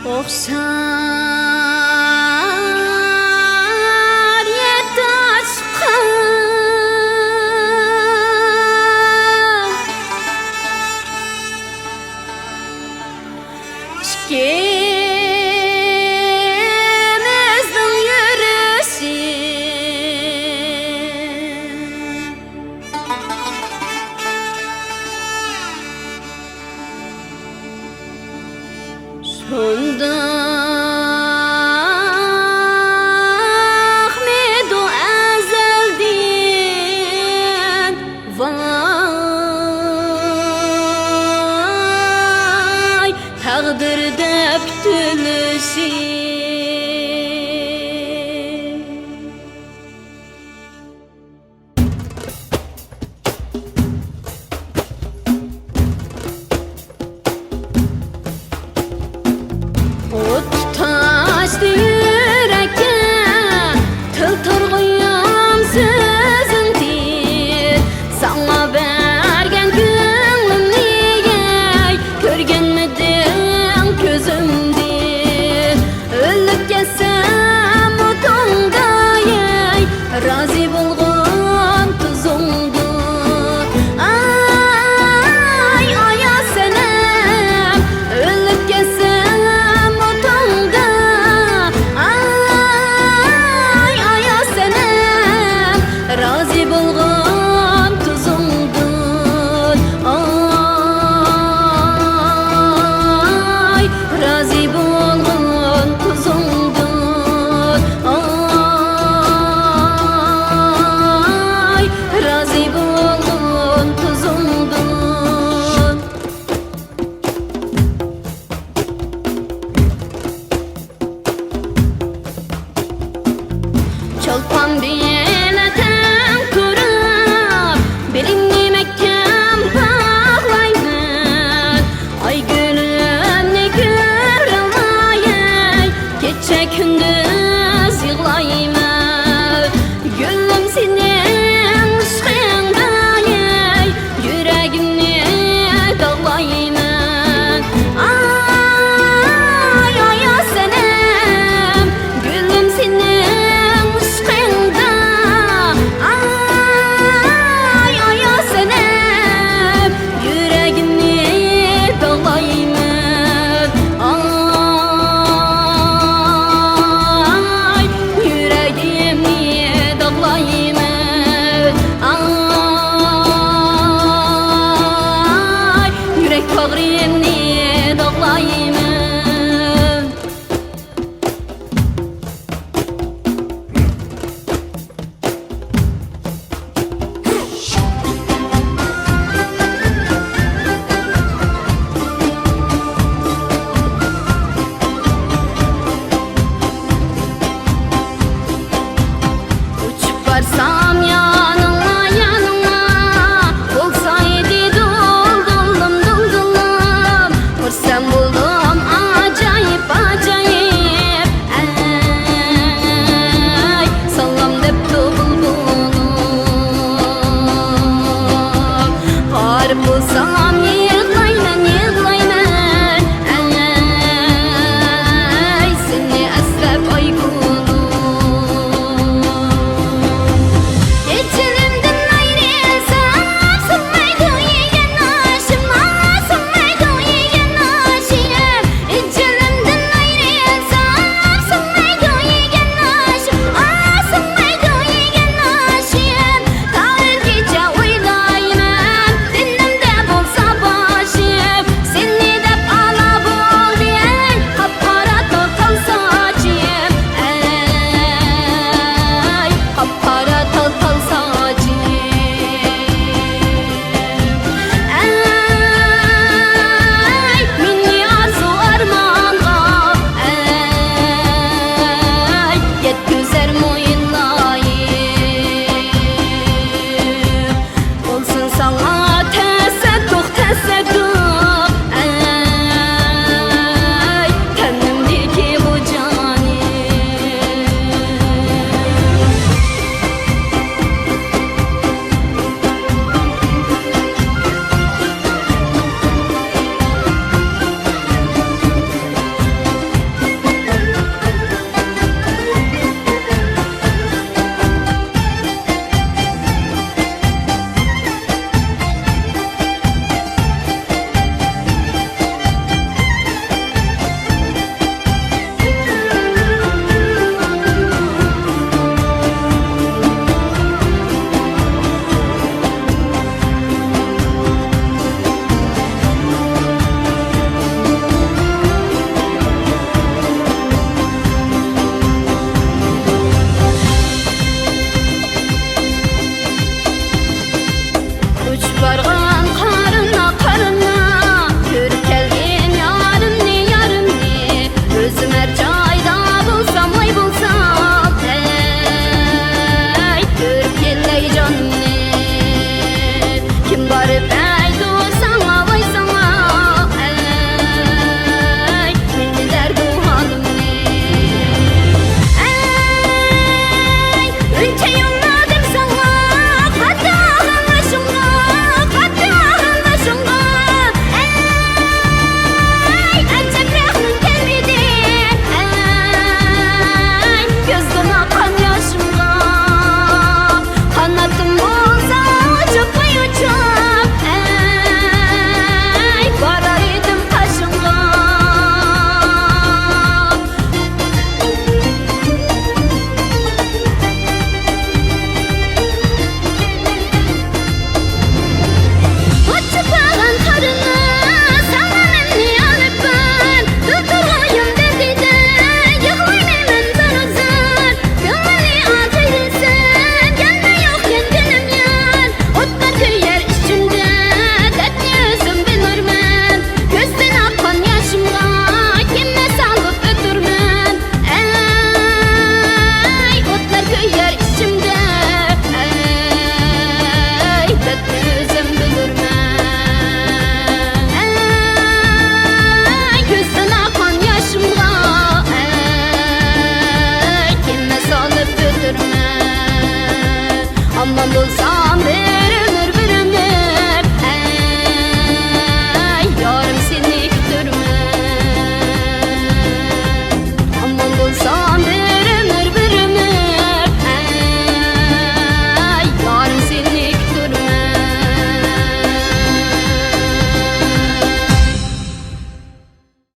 Oxşar yetti aşka İkimizдің yürüsü Şundaq medu əzəldən Vay təqdirdə bütünüsü Taştı yürekке tıl turguyum sözündür Sana bergen gönlümni Körgenmedin közümdür Öllüp gelsem otunda Razı bulgun tuzumdur Ay aya senem Öllüp gelsem otunda Ay aya senem Razı bulgun tuzumdur Ay razı bulgun tuzumdur Ay razı bulgun tuzumdur Çolpan biletem kurup Birini Mekkem bağlayman Ay gülüm ne görülayım Gece gündüz yığlayman Gülüm senin ışığındayım Yüreğimni dağlayman Ay aya senem Gülüm senin ışığında Ay aya senem Yüreğimni dağlayman Ay yüreğimni dağlayman Ay yürek bağrımni dağlayman Uçup varsam yanına yanına Olsaydı doldum doldum Görsem buldum acayip acayip Ay sallam depti buldum Har bulsam yığlayman yığlayman